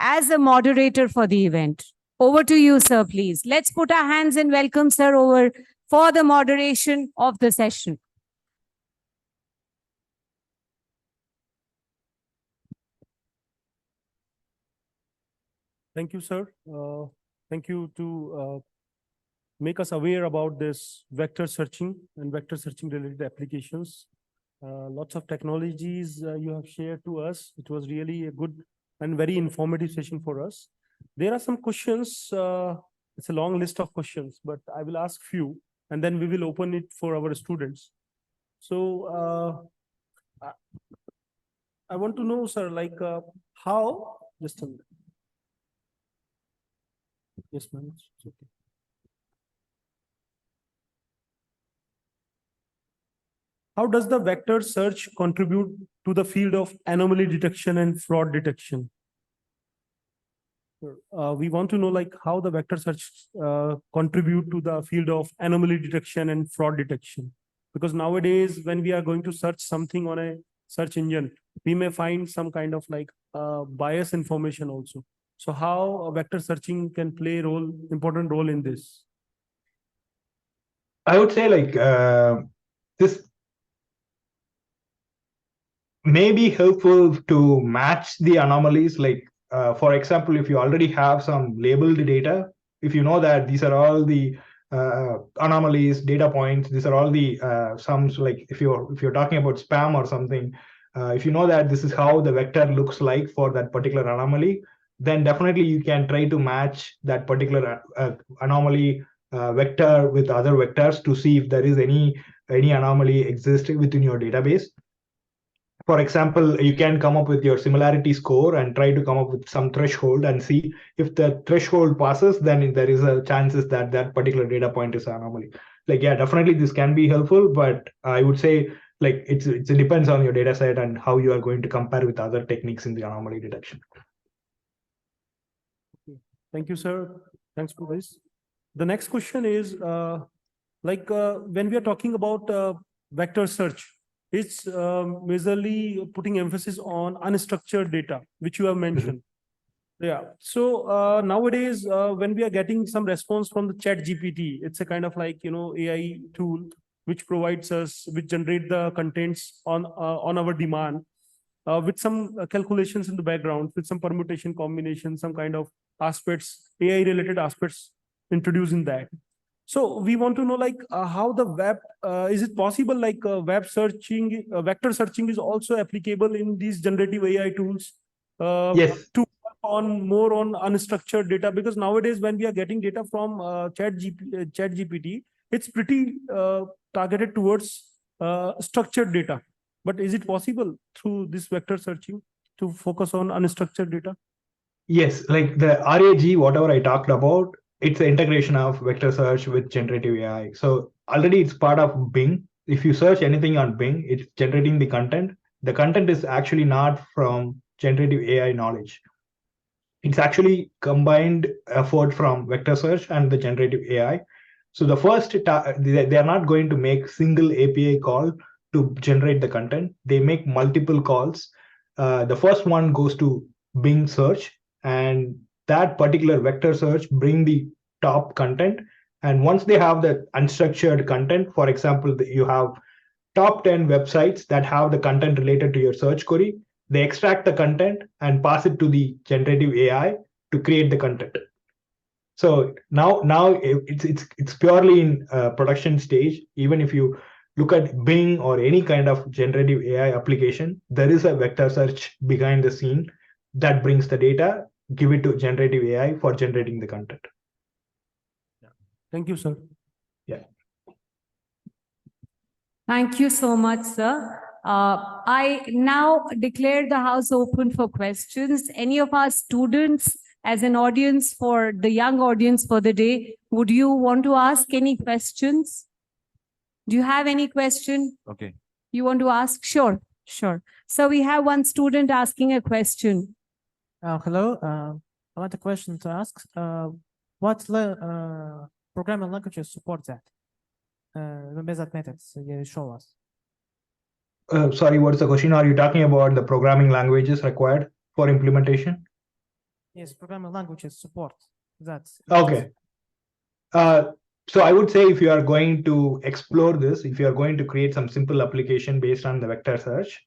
as a moderator for the event. Over to you, sir, please. Let's put our hands and welcome sir over for the moderation of the session. Thank you, sir. Thank you to make us aware about this vector searching and vector searching related applications. Lots of technologies you have shared to us. It was really a good and very informative session for us. There are some questions. It's a long list of questions, but I will ask few, and then we will open it for our students. So I want to know, sir, like how, just a minute. Yes, ma'am. It's okay. How does the vector search contribute to the field of anomaly detection and fraud detection? We want to know, like, how the vector search contribute to the field of anomaly detection and fraud detection. Because nowadays, when we are going to search something on a search engine, we may find some kind of like bias information also. So how vector searching can play important role in this? I would say like this may be helpful to match the anomalies. Like for example, if you already have some labeled data, if you know that these are all the anomalies, data points, these are all the sums. Like if you're talking about spam or something, if you know that this is how the vector looks like for that particular anomaly, then definitely you can try to match that particular anomaly vector with other vectors to see if there is any anomaly existing within your database. For example, you can come up with your similarity score and try to come up with some threshold and see if the threshold passes, then there is a chances that that particular data point is an anomaly. Like, yeah, definitely this can be helpful, but I would say like it depends on your data set and how you are going to compare with other techniques in the anomaly detection. Thank you, sir. Thanks for this. The next question is when we are talking about vector search, it's majorly putting emphasis on unstructured data, which you have mentioned. Yeah. So nowadays, when we are getting some response from the ChatGPT, it's a kind of like, AI tool which provides us, which generate the contents on our demand with some calculations in the background, with some permutation combination, some kind of aspects, AI related aspects introduced in that. So we want to know like how the web, is it possible like web searching, vector searching is also applicable in these generative AI tools? Yes. To more on unstructured data, because nowadays when we are getting data from ChatGPT, it's pretty targeted towards structured data. But is it possible through this vector searching to focus on unstructured data? Yes, like the RAG, whatever I talked about, it's the integration of vector search with generative AI. So already it's part of Bing. If you search anything on Bing, it's generating the content. The content is actually not from generative AI knowledge. It's actually combined effort from vector search and the generative AI. So the first, they are not going to make single API call to generate the content. They make multiple calls. The first one goes to Bing search, and that particular vector search bring the top content. And once they have the unstructured content, for example, you have top 10 websites that have the content related to your search query, they extract the content and pass it to the generative AI to create the content. So now it's purely in production stage. Even if you look at Bing or any kind of generative AI application, there is a vector search behind the scene that brings the data, give it to generative AI for generating the content. Thank you, sir. Yeah. Thank you so much, sir. I now declare the house open for questions. Any of our students as an audience, for the young audience for the day, would you want to ask any questions? Do you have any question? Okay. You want to ask? Sure, sure. So we have one student asking a question. Hello, I want a question to ask. What programming languages support that? Method methods you show us. Sorry, what's the question? Are you talking about the programming languages required for implementation? Yes, programming languages support that. Okay. So I would say if you are going to explore this, if you are going to create some simple application based on the vector search,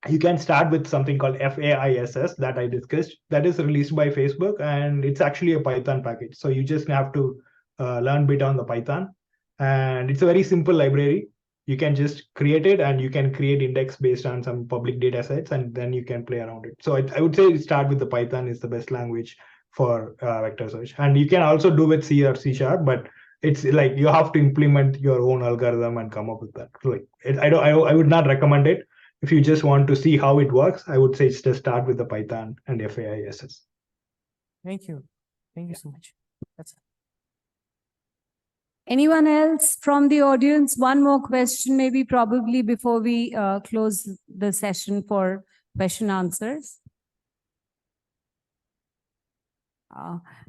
you can start with something called FAISS that I discussed. That is released by Facebook, and it's actually a Python package. So you just have to learn a bit on the Python, and it's a very simple library. You can just create it, and you can create index based on some public data sets, and then you can play around it. So I would say start with the Python is the best language for vector search. And you can also do with C or C#, but it's like you have to implement your own algorithm and come up with that. Like I would not recommend it. If you just want to see how it works, I would say just start with the Python and FAISS. Thank you. Thank you so much. That's it. Anyone else from the audience? One more question, maybe probably before we close the session for question answers.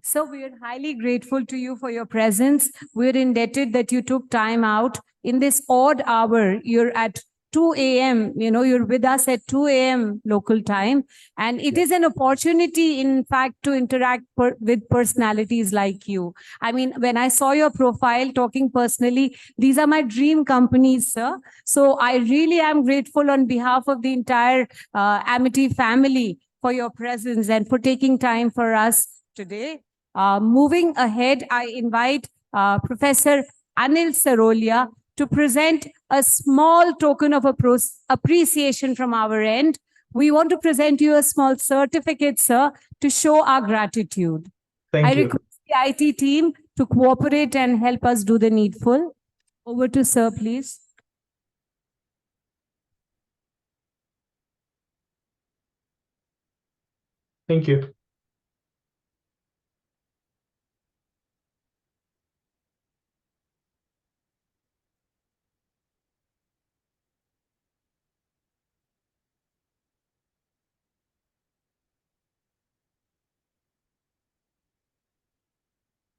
So we are highly grateful to you for your presence. We're indebted that you took time out in this odd hour. You're at 2 a.m., you're with us at 2 a.m. local time. And it is an opportunity, in fact, to interact with personalities like you. I mean, when I saw your profile talking personally, these are my dream companies, sir. So I really am grateful on behalf of the entire Amity family for your presence and for taking time for us today. Moving ahead, I invite Professor Anil Sarolia to present a small token of appreciation from our end. We want to present you a small certificate, sir, to show our gratitude. I Thank you. request the IT team to cooperate and help us do the needful. Over to sir, please. Thank you.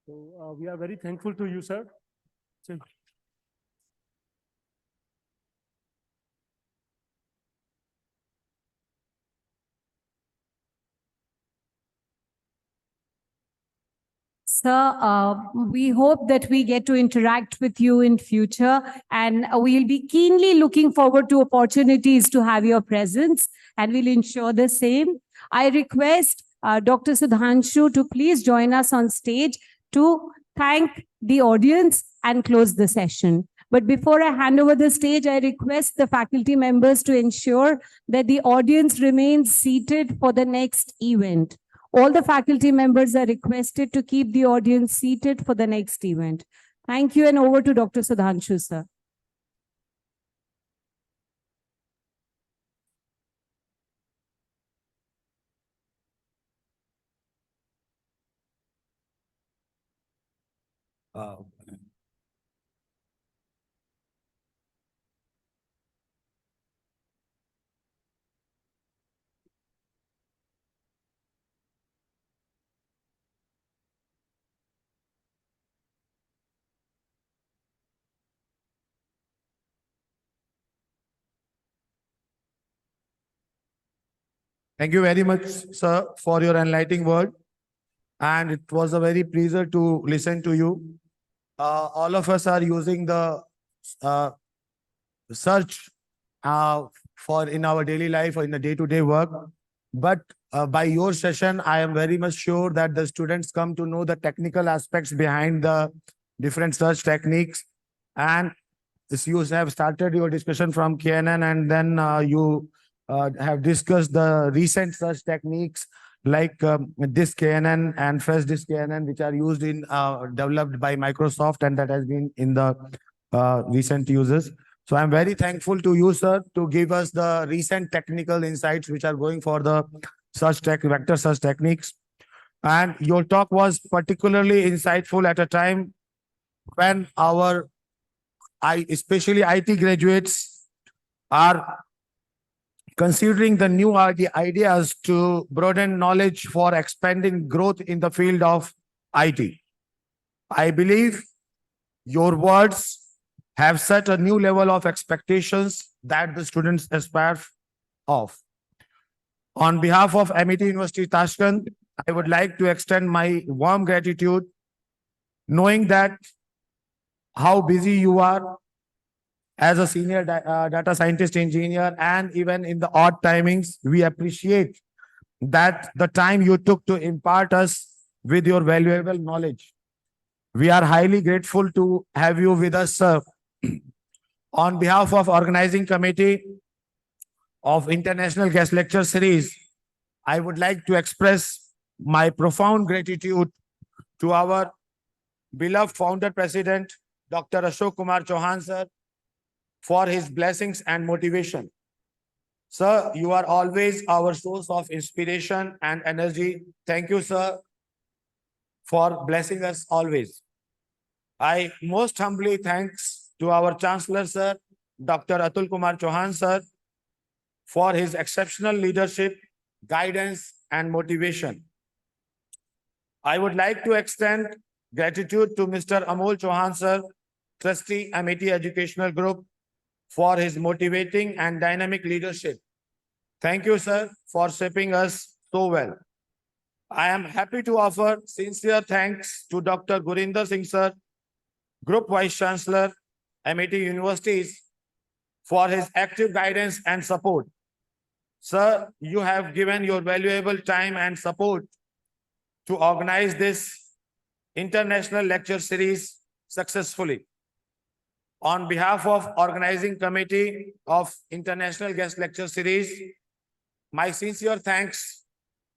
So we are very thankful to you, sir. Sir, we hope that we get to interact with you in future, and we'll be keenly looking forward to opportunities to have your presence, and we'll ensure the same. I request Dr. Sudhanshu to please join us on stage to thank the audience and close the session. But before I hand over the stage, I request the faculty members to ensure that the audience remains seated for the next event. All the faculty members are requested to keep the audience seated for the next event. Thank you, and over to Dr. Sudhanshu, sir. Thank you very much, sir, for your enlightening word. And it was a very pleasure to listen to you. All of us are using the search for in our daily life or in the day-to-day work. But by your session, I am very much sure that the students come to know the technical aspects behind the different search techniques. And you have started your discussion from KNN, and then you have discussed the recent search techniques like this KNN and Fresh Disk KNN, which are used in developed by Microsoft, and that has been in the recent uses. So I'm very thankful to you, sir, to give us the recent technical insights which are going for the vector search techniques. And your talk was particularly insightful at a time when especially IT graduates are considering the new ideas to broaden knowledge for expanding growth in the field of IT. I believe your words have set a new level of expectations that the students aspire of. On behalf of Amity University Tashkent, I would like to extend my warm gratitude, knowing that how busy you are as a senior data scientist engineer, and even in the odd timings, we appreciate that the time you took to impart us with your valuable knowledge. We are highly grateful to have you with us, sir. On behalf of organizing committee of International Guest Lecture Series, I would like to express my profound gratitude to our beloved founder president, Dr. Ashok Kumar Chauhan, sir, for his blessings and motivation. Sir, you are always our source of inspiration and energy. Thank you, sir, for blessing us always. I most humbly thanks to our Chancellor, sir, Dr. Atul Kumar Chauhan, sir, for his exceptional leadership, guidance, and motivation. I would like to extend gratitude to Mr. Amol Chauhan, sir, trustee, Amity Educational Group, for his motivating and dynamic leadership. Thank you, sir, for shaping us so well. I am happy to offer sincere thanks to Dr. Gurinder Singh, sir, Group Vice Chancellor, Amity Universities, for his active guidance and support. Sir, you have given your valuable time and support to organize this international lecture series successfully. On behalf of organizing committee of International Guest Lecture Series, my sincere thanks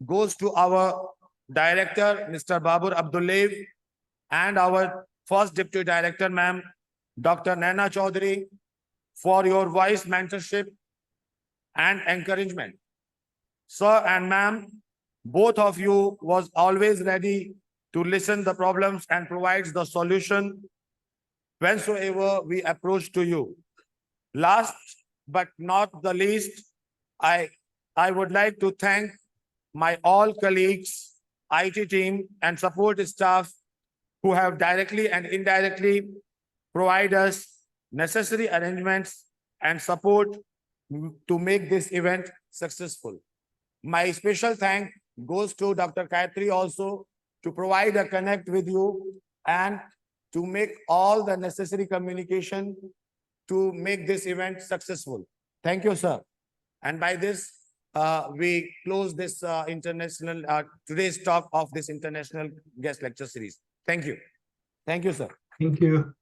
goes to our director, Mr. Babur Abdullayev, and our first deputy director, ma'am, Dr. Naina Chaudhary, for your wise mentorship and encouragement. Sir and ma'am, both of you was always ready to listen the problems and provides the solution whensoever we approach to you. Last but not the least, I would like to thank my all colleagues, IT team and support staff who have directly and indirectly provided us necessary arrangements and support to make this event successful. My special thank goes to Dr. Kayatri also to provide a connect with you and to make all the necessary communication to make this event successful. Thank you, sir. And by this, we close this today's talk of this international guest lecture series. Thank you. Thank you, sir. Thank you.